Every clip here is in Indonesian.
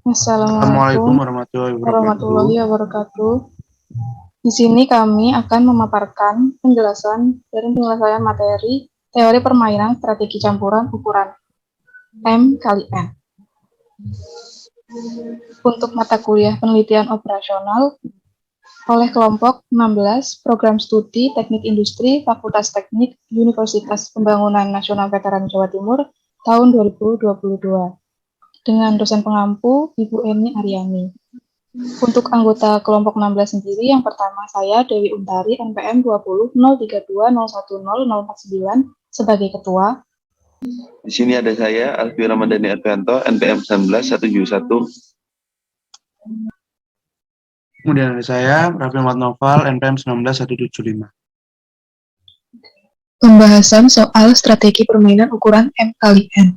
Assalamualaikum Assalamualaikum warahmatullahi wabarakatuh. warahmatullahi wabarakatuh. Di sini kami akan memaparkan penjelasan dari penyelesaian materi teori permainan strategi campuran ukuran M kali N. Untuk mata kuliah penelitian operasional oleh kelompok 16 Program Studi Teknik Industri Fakultas Teknik Universitas Pembangunan Nasional Veteran Jawa Timur tahun 2022 dengan dosen pengampu Ibu Eni Aryani. Untuk anggota kelompok 16 sendiri, yang pertama saya Dewi Untari, NPM 20 032 010 049 sebagai ketua. Di sini ada saya, Alfi Ramadhani Arfianto, NPM 19171. Kemudian ada saya, Raffi Ahmad Noval, NPM 19175. Pembahasan soal strategi permainan ukuran M kali N.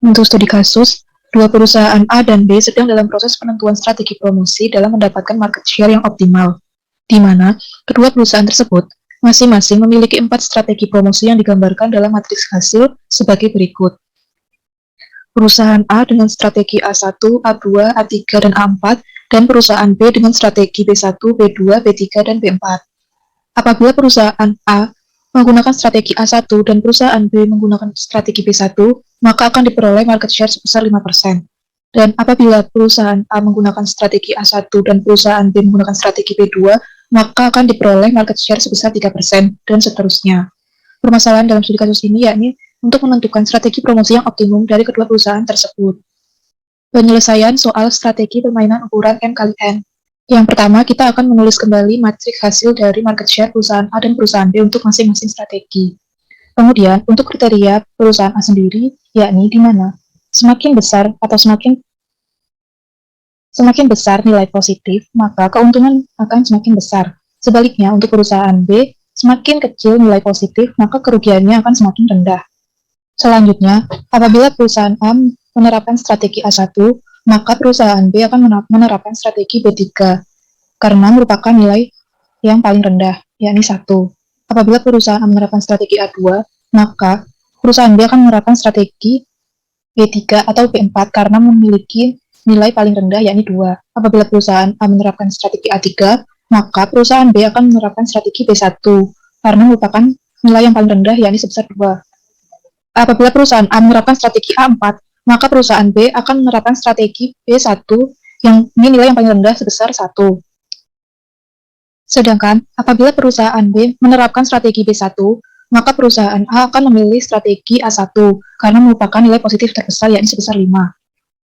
Untuk studi kasus, dua perusahaan A dan B sedang dalam proses penentuan strategi promosi dalam mendapatkan market share yang optimal, di mana kedua perusahaan tersebut masing-masing memiliki 4 strategi promosi yang digambarkan dalam matriks hasil sebagai berikut. Perusahaan A dengan strategi A1, A2, A3, dan A4, dan perusahaan B dengan strategi B1, B2, B3, dan B4. Apabila perusahaan A menggunakan strategi A1 dan perusahaan B menggunakan strategi B1, maka akan diperoleh market share sebesar 5%. Dan apabila perusahaan A menggunakan strategi A1 dan perusahaan B menggunakan strategi B2, maka akan diperoleh market share sebesar 3%, dan seterusnya. Permasalahan dalam studi kasus ini yakni untuk menentukan strategi promosi yang optimum dari kedua perusahaan tersebut. Penyelesaian soal strategi permainan ukuran M kali N. Yang pertama, kita akan menulis kembali matriks hasil dari market share perusahaan A dan perusahaan B untuk masing-masing strategi. Kemudian, untuk kriteria perusahaan A sendiri, yakni di mana semakin besar atau semakin besar nilai positif, maka keuntungan akan semakin besar. Sebaliknya, untuk perusahaan B, semakin kecil nilai positif, maka kerugiannya akan semakin rendah. Selanjutnya, apabila perusahaan A menerapkan strategi A1, maka perusahaan B akan menerapkan strategi B3 karena merupakan nilai yang paling rendah, yakni 1. Apabila perusahaan A menerapkan strategi A2, maka perusahaan B akan menerapkan strategi B3 atau B4 karena memiliki nilai paling rendah, yakni 2. Apabila perusahaan A menerapkan strategi A3, maka perusahaan B akan menerapkan strategi B1 karena merupakan nilai yang paling rendah, yakni sebesar 2. Apabila perusahaan A menerapkan strategi A4, maka perusahaan B akan menerapkan strategi B1 yang nilai yang paling rendah sebesar 1. Sedangkan apabila perusahaan B menerapkan strategi B1, maka perusahaan A akan memilih strategi A1 karena merupakan nilai positif terbesar, yakni sebesar 5.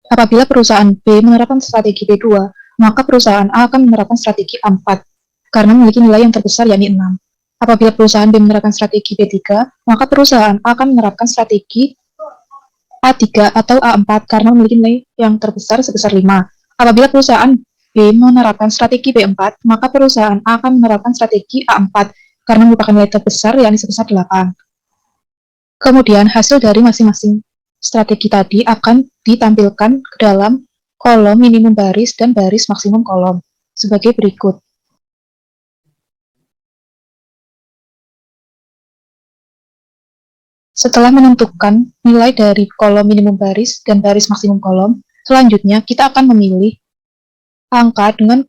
Apabila perusahaan B menerapkan strategi B2, maka perusahaan A akan menerapkan strategi A4 karena memiliki nilai yang terbesar, yakni 6. Apabila perusahaan B menerapkan strategi B3, maka perusahaan A akan menerapkan strategi A3 atau A4 karena memiliki nilai yang terbesar sebesar 5. Apabila perusahaan B menerapkan strategi B4, maka perusahaan A akan menerapkan strategi A4 karena merupakan nilai terbesar, yakni sebesar 8. Kemudian hasil dari masing-masing strategi tadi akan ditampilkan ke dalam kolom minimum baris dan baris maksimum kolom sebagai berikut. Setelah menentukan nilai dari kolom minimum baris dan baris maksimum kolom, selanjutnya kita akan memilih angka dengan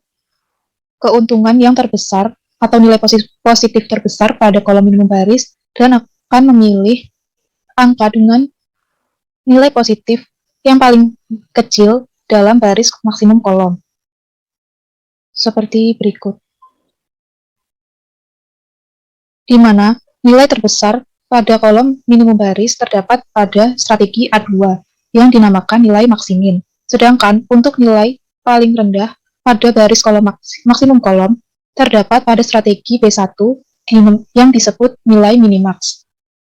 keuntungan yang terbesar atau nilai positif terbesar pada kolom minimum baris dan akan memilih angka dengan nilai positif yang paling kecil dalam baris maksimum kolom. Seperti berikut. Di mana nilai terbesar pada kolom minimum baris terdapat pada strategi A2 yang dinamakan nilai maksimin. Sedangkan untuk nilai paling rendah pada baris kolom maksimum kolom terdapat pada strategi B1 yang disebut nilai minimax.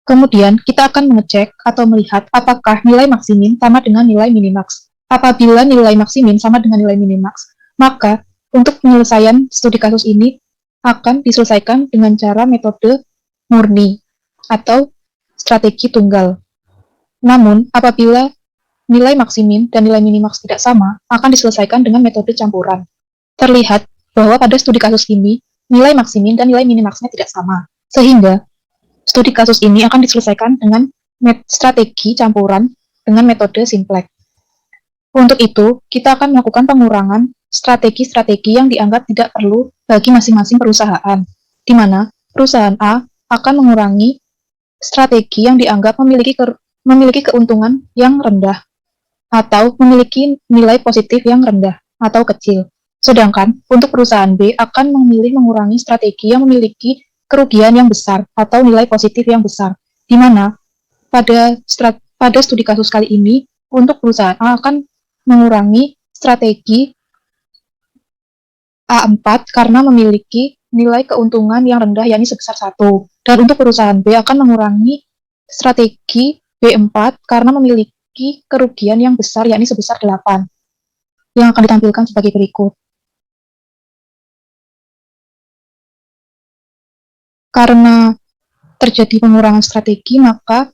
Kemudian kita akan mengecek atau melihat apakah nilai maksimin sama dengan nilai minimax. Apabila nilai maksimin sama dengan nilai minimax, maka untuk penyelesaian studi kasus ini akan diselesaikan dengan cara metode murni atau strategi tunggal. Namun, apabila nilai maksimin dan nilai minimax tidak sama, akan diselesaikan dengan metode campuran. Terlihat bahwa pada studi kasus ini, nilai maksimin dan nilai minimaxnya tidak sama, sehingga studi kasus ini akan diselesaikan dengan strategi campuran dengan metode simplex. Untuk itu, kita akan melakukan pengurangan strategi-strategi yang dianggap tidak perlu bagi masing-masing perusahaan, di mana perusahaan A akan mengurangi strategi yang dianggap memiliki keuntungan yang rendah atau memiliki nilai positif yang rendah atau kecil. Sedangkan untuk perusahaan B akan memilih mengurangi strategi yang memiliki kerugian yang besar atau nilai positif yang besar, di mana pada studi kasus kali ini, untuk perusahaan A akan mengurangi strategi A4 karena memiliki nilai keuntungan yang rendah, yakni sebesar 1. Dan untuk perusahaan B akan mengurangi strategi B4 karena memiliki kerugian yang besar, yakni sebesar 8. Yang akan ditampilkan sebagai berikut. Karena terjadi pengurangan strategi, maka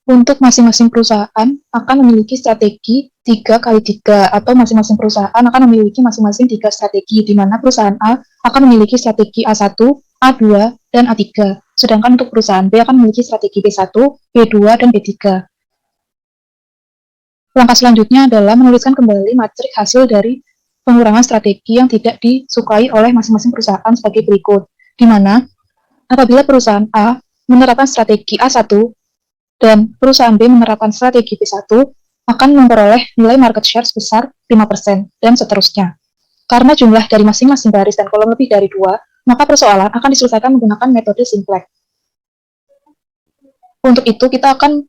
untuk masing-masing perusahaan akan memiliki strategi 3x3, atau masing-masing perusahaan akan memiliki masing-masing 3 strategi, di mana perusahaan A akan memiliki strategi A1, A2, dan A3. Sedangkan untuk perusahaan B akan memiliki strategi B1, B2, dan B3. Langkah selanjutnya adalah menuliskan kembali matriks hasil dari pengurangan strategi yang tidak disukai oleh masing-masing perusahaan sebagai berikut, di mana apabila perusahaan A menerapkan strategi A1 dan perusahaan B menerapkan strategi B1, akan memperoleh nilai market share sebesar 5%, dan seterusnya. Karena jumlah dari masing-masing baris dan kolom lebih dari 2, maka persoalan akan diselesaikan menggunakan metode simplex. Untuk itu, kita akan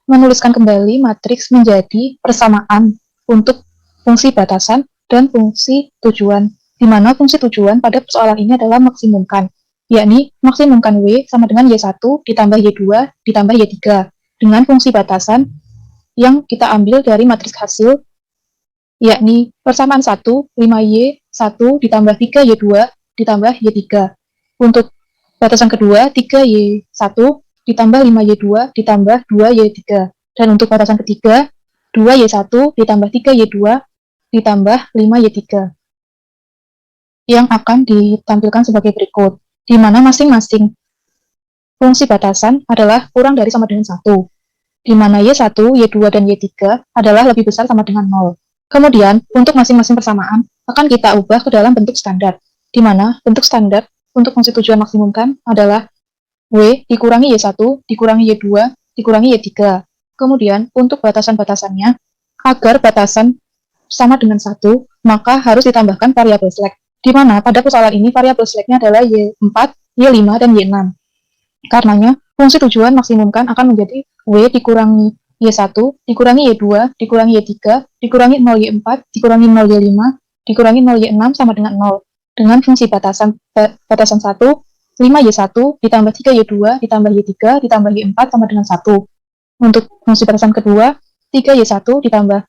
menuliskan kembali matriks menjadi persamaan untuk fungsi batasan dan fungsi tujuan, di mana fungsi tujuan pada persoalan ini adalah maksimumkan, yakni maksimumkan W sama dengan Y1 ditambah Y2 ditambah Y3, dengan fungsi batasan yang kita ambil dari matriks hasil, yakni persamaan 1, 5Y, 1 ditambah 3Y2 ditambah Y3. Untuk batasan kedua, 3Y1 ditambah 5Y2 ditambah 2Y3. Dan untuk batasan ketiga, 2Y1 ditambah 3Y2 ditambah 5Y3. Yang akan ditampilkan sebagai berikut, di mana masing-masing fungsi batasan adalah kurang dari sama dengan 1, di mana Y1, Y2, dan Y3 adalah lebih besar sama dengan 0. Kemudian, untuk masing-masing persamaan akan kita ubah ke dalam bentuk standar, di mana bentuk standar untuk fungsi tujuan maksimumkan adalah W dikurangi Y1 dikurangi Y2 dikurangi Y3. Kemudian, untuk batasan-batasannya, agar batasan sama dengan 1, maka harus ditambahkan variabel slack, di mana pada persoalan ini variabel slacknya adalah Y4, Y5, dan Y6. Karenanya, fungsi tujuan maksimumkan akan menjadi W dikurangi Y1 dikurangi Y2 dikurangi Y3 dikurangi 0Y4 dikurangi 0Y5 dikurangi 0Y6 sama dengan 0. Dengan fungsi batasan 1, 5Y1 ditambah 3Y2 ditambah Y3 ditambah Y4 sama dengan 1. Untuk fungsi batasan kedua, 3Y1 ditambah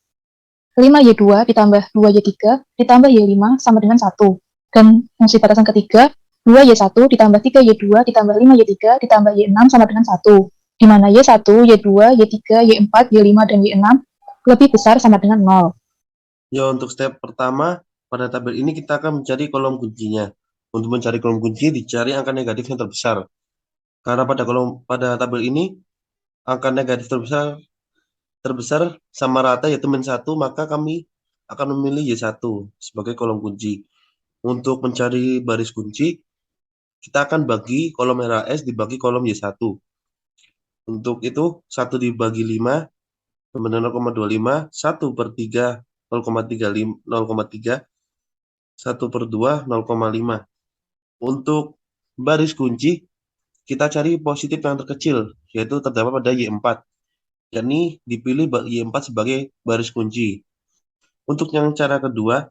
5Y2 ditambah 2Y3 ditambah Y5 sama dengan 1. Dan fungsi batasan ketiga, 2Y1 ditambah 3Y2 ditambah 5Y3 ditambah Y6 sama dengan 1, di mana Y1, Y2, Y3, Y4, Y5, dan Y6 lebih besar sama dengan 0. Ya, untuk step pertama, pada tabel ini kita akan mencari kolom kuncinya. Untuk mencari kolom kunci, dicari angka negatif yang terbesar. Karena pada tabel ini, angka negatif terbesar sama rata yaitu -1, maka kami akan memilih Y1 sebagai kolom kunci. Untuk mencari baris kunci, kita akan bagi kolom RAS dibagi kolom Y1. Untuk itu, 1 dibagi 5, sama dengan 0,25, 1 per 3, 0,3, 1 per 2, 0,5. Untuk baris kunci, kita cari positif yang terkecil, yaitu terdapat pada Y4. Yakni dipilih Y4 sebagai baris kunci. Untuk yang cara kedua,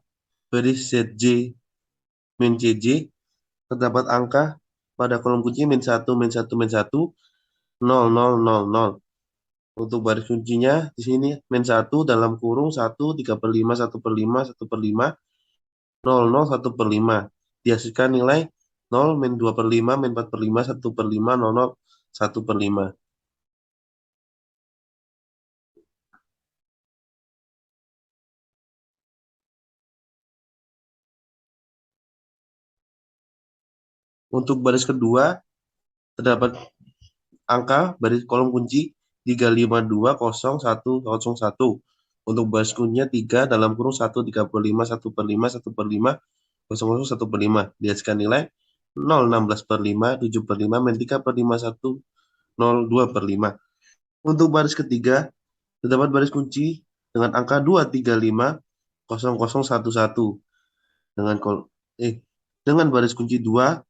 baris ZJ min CJ, terdapat angka pada kolom kunci -1, -1, -1, 0, 0, 0, 0. Untuk baris kuncinya di sini -1 dalam kurung 1, 3/5, 1/5, 1/5, 0, 0, 1/5. Dihasilkan nilai 0, -2/5, -4/5, 1/5, 0, 0, 1/5. Untuk baris kedua, terdapat angka baris kolom kunci 3520101. Untuk baris kuncinya 3 dalam kurung 1, 35, 1 per 5, 1 per 5, 00, 1 per 5. Dihasilkan nilai 0, 16 per 5, 7 per 5, min 3 per 5, 1, 0, 2 per 5. Untuk baris ketiga, terdapat baris kunci dengan angka 235, 0011 dengan baris kunci 2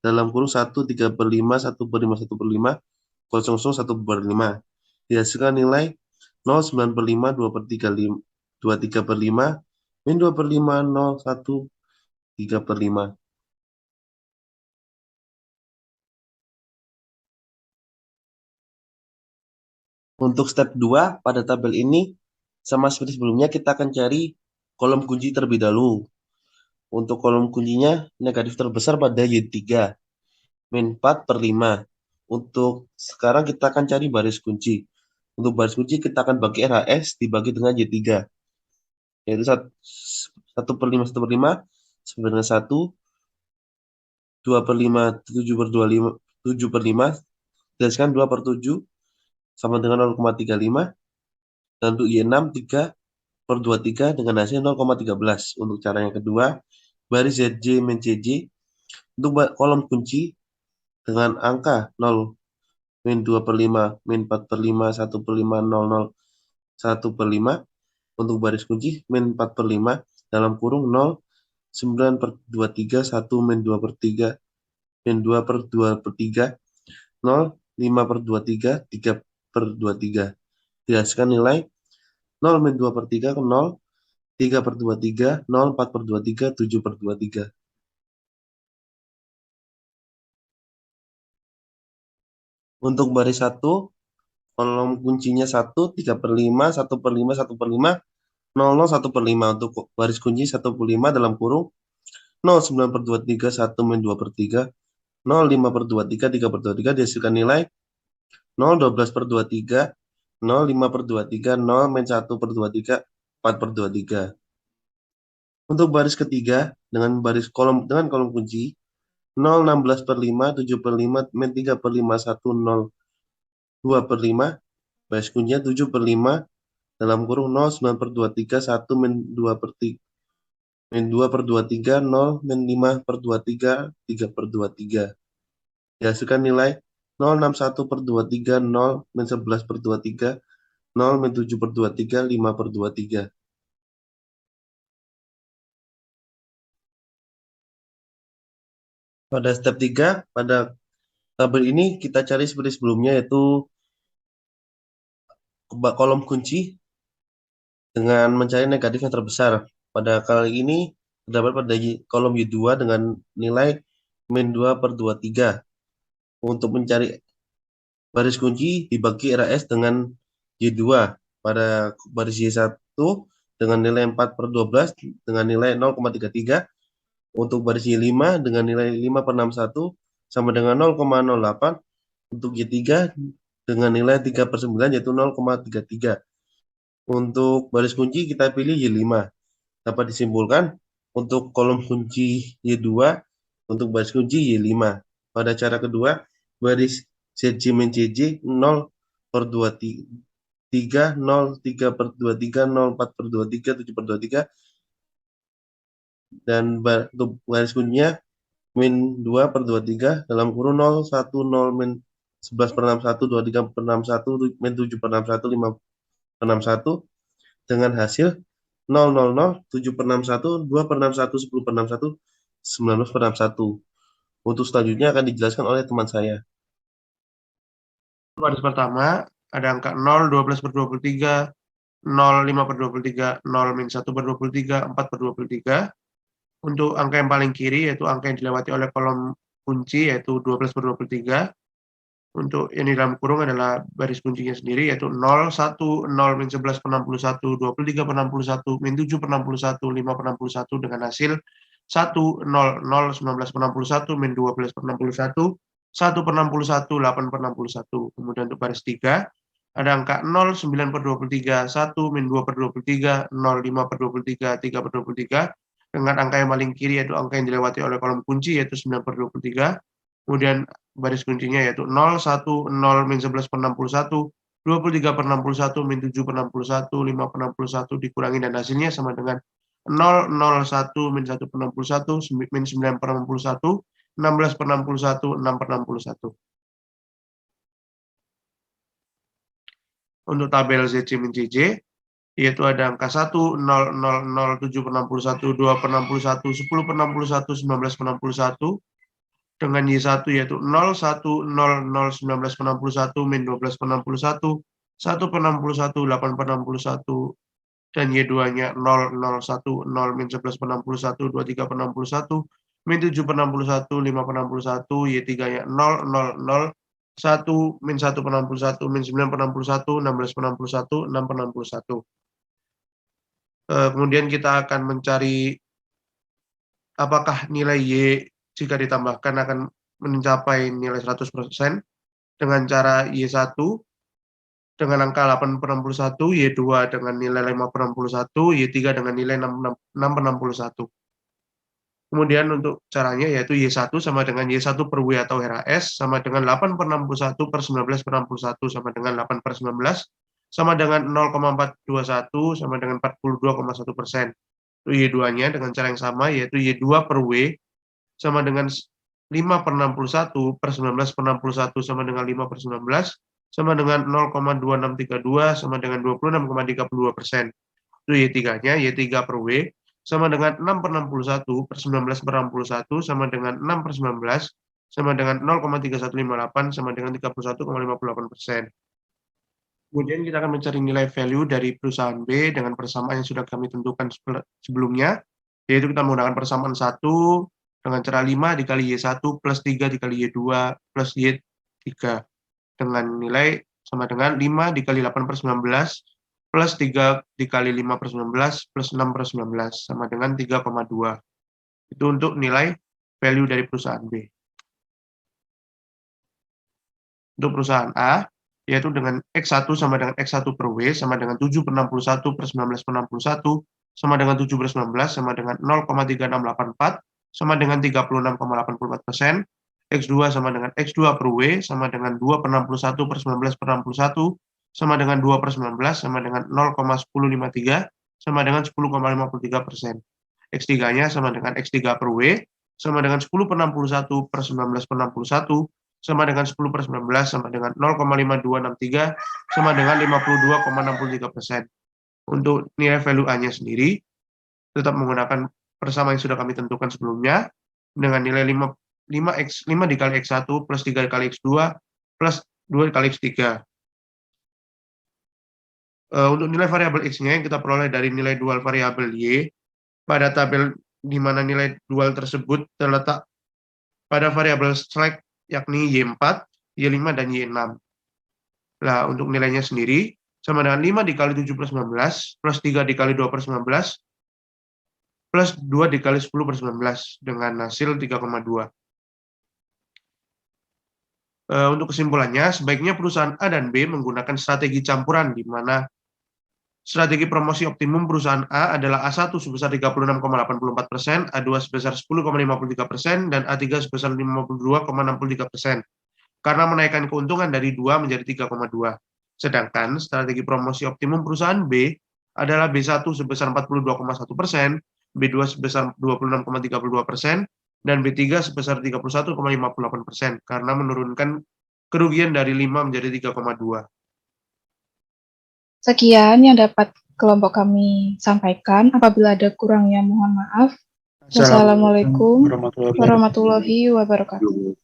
dalam kurung 1, 3 per 5, 1 per 5, 1 per 5, 00, 1 per 5. Dihasilkan nilai 0, 9 per 5, 2 per 3, 23 per 5, min 2 per 5, 0, 1, 3 per 5. Untuk step 2, pada tabel ini, sama seperti sebelumnya, kita akan cari kolom kunci terlebih dahulu. Untuk kolom kuncinya, negatif terbesar pada Y3, min 4 per 5. Untuk sekarang kita akan cari baris kunci. Untuk baris kunci, kita akan bagi RHS dibagi dengan Y3. Yaitu 1 per 5, 1 per 5, sama dengan 1, 2 per 5, 7 per 25, 7 per 5, dihasilkan 2 per 7, sama dengan 0,35. Dan untuk Y6, 3 per 23 dengan hasil 0,13. Untuk cara yang kedua, baris ZJ min CJ untuk kolom kunci dengan angka 0, min 2 per 5, min 4 per 5, 1 per 5, 00, 1 per 5. Untuk baris kunci min 4 per 5 dalam kurung 0, 9 per 23, 1 min 2 per 3, min 2 per 2 per 3, 0, 5 per 23, 3 per 23. Dihasilkan nilai 0 min 2 per 3 ke 0, 3 per 23, 0, 4 per 23, 7 per 23. Untuk baris 1, kolom kuncinya 1, 3 per 5, 1 per 5, 1 per 5, 00, 1 per 5. Untuk baris kunci 1 per 5 dalam kurung 0, 9 per 23, 1 min 2 per 3, 0, 5 per 23, 3 per 23. Dihasilkan nilai 0, 12 per 23, 0, 5 per 23, 0, min 1 per 23, 4 per 23. Untuk baris ketiga dengan kolom kunci 0, 16 per 5, 7 per 5, min 3 per 5, 1, 0, 2 per 5. Baris kuncinya 7 per 5 dalam kurung 0, 9 per 23, 1 min 2 per 3, min 2 per 23, 0, min 5 per 23, 3 per 23. Dihasilkan nilai 0, 61 per 23, 0, min 11 per 23, 0, min 7 per 23, 5 per 23. Pada step 3, pada tabel ini kita cari seperti sebelumnya, yaitu kolom kunci dengan mencari negatif yang terbesar. Pada kali ini terdapat pada kolom Y2 dengan nilai min 2 per 23. Untuk mencari baris kunci dibagi RAS dengan Y2. Pada baris Y1 dengan nilai 4 per 12 dengan nilai 0,33. Untuk baris Y5 dengan nilai 5 per 61 sama dengan 0,08. Untuk Y3 dengan nilai 3 per 9 yaitu 0,33. Untuk baris kunci kita pilih Y5. Dapat disimpulkan untuk kolom kunci Y2, untuk baris kunci Y5. Pada cara kedua, baris ZJ min CJ 0 per 23, 0, 3 per 23, 0, 4 per 23, 7 per 23. Dan untuk baris kuncinya min 2 per 23 dalam kurung 0, 1, 0, min 11 per 61, 23 per 61, min 7 per 61, 5 per 61. Dengan hasil 0, 0, 0, 7 per 61, 2 per 61, 10 per 61, 19 per 61. Untuk selanjutnya akan dijelaskan oleh teman saya. Baris pertama ada angka 0, 12 per 23, 0, 5 per 23, 0, min 1 per 23, 4 per 23. Untuk angka yang paling kiri, yaitu angka yang dilewati oleh kolom kunci, yaitu 12 per 23. Untuk yang di dalam kurung adalah baris kuncinya sendiri, yaitu 0, 1, 0, min 11 per 61, 23 per 61, min 7 per 61, 5 per 61, dengan hasil 1, 0, 0, 19 per 61, min 12 per 61, 1 per 61, 8 per 61. Kemudian untuk baris 3, ada angka 0, 9 per 23, 1, min 2 per 23, 0, 5 per 23, 3 per 23, dengan angka yang paling kiri yaitu angka yang dilewati oleh kolom kunci, yaitu 9 per 23. Kemudian baris kuncinya yaitu 0, 1, 0, min 11 per 61, 23/61 min 7/61, 5/61 dikurangi dan hasilnya sama dengan 0,01 min 1/61, min 9/61, 16/61, 6/61. Untuk tabel ZC min CC, yaitu ada angka 1, 0, 0, 0, 7/61, 2/61, 10/61, 19/61, dengan Y1 yaitu 0, 1, 0, 0, 19/61, min 12/61, 1/61, 8/61, dan Y2-nya 0, 0, 1, 0, min 11/61, 23/61, min 7/61, 5/61, Y3-nya 0, 0, 0, 1, min 1/61, min 9/61, 16/61, 6/61. Kemudian kita akan mencari apakah nilai Y jika ditambahkan akan mencapai nilai 100% dengan cara Y1 dengan angka 8/61, Y2 dengan nilai 5/61, Y3 dengan nilai 6/61. Kemudian untuk caranya yaitu Y1 sama dengan Y1 per W atau RHS sama dengan 8/61 per 19/61 sama dengan 8/19 sama dengan 0,421 sama dengan 42,1%. Itu Y2-nya dengan cara yang sama yaitu Y2 per W sama dengan 5/61 per 19/61 sama dengan 5/19 sama dengan 0,2632 sama dengan 26,32%. Itu Y3-nya, Y3 per W sama dengan 6/61 per 19/61 sama dengan 6/19 sama dengan 0,3158 sama dengan 31,58%. Kemudian kita akan mencari nilai value dari perusahaan B dengan persamaan yang sudah kami tentukan sebelumnya, yaitu kita menggunakan persamaan 1 dengan cara 5 dikali Y1 plus 3 dikali Y2 plus Y3 dengan nilai sama dengan 5 dikali 8/19 plus 3 dikali 5/19 plus 6/19 sama dengan 3,2. Itu untuk nilai value dari perusahaan B. Untuk perusahaan A, yaitu dengan X1 sama dengan X1 per W sama dengan 7/61 per 19/61 sama dengan 7/19 sama dengan 0,3684 sama dengan 36,84%. X2 sama dengan X2 per W sama dengan 2/61 per 19/61 sama dengan 2/19 sama dengan 0,1053 sama dengan 10,53%. X3-nya sama dengan X3 per W sama dengan 10/61 per 19/61 sama dengan 10/19 sama dengan 0,5263 sama dengan 52,63%. Untuk nilai value A-nya sendiri, tetap menggunakan persamaan yang sudah kami tentukan sebelumnya, dengan nilai 5 dikali X1 plus 3 dikali X2 plus 2 dikali X3. Untuk nilai variabel X-nya yang kita peroleh dari nilai dual variabel Y, pada tabel di mana nilai dual tersebut terletak pada variabel slack yakni Y4, Y5, dan Y6. Nah, untuk nilainya sendiri, sama dengan 5 dikali 7 plus 19, plus 3 dikali 2 per 19, plus 2 dikali 10 per 19, dengan hasil 3,2. Untuk kesimpulannya, sebaiknya perusahaan A dan B menggunakan strategi campuran, di mana strategi promosi optimum perusahaan A adalah A1 sebesar 36,84%, A2 sebesar 10,53%, dan A3 sebesar 52,63%, karena menaikkan keuntungan dari 2 menjadi 3,2. Sedangkan strategi promosi optimum perusahaan B adalah B1 sebesar 42,1%, B2 sebesar 26,32%, dan B3 sebesar 31,58%, karena menurunkan kerugian dari 5 menjadi 3,2. Sekian yang dapat kelompok kami sampaikan. Apabila ada kurangnya mohon maaf. Wassalamualaikum warahmatullahi wabarakatuh.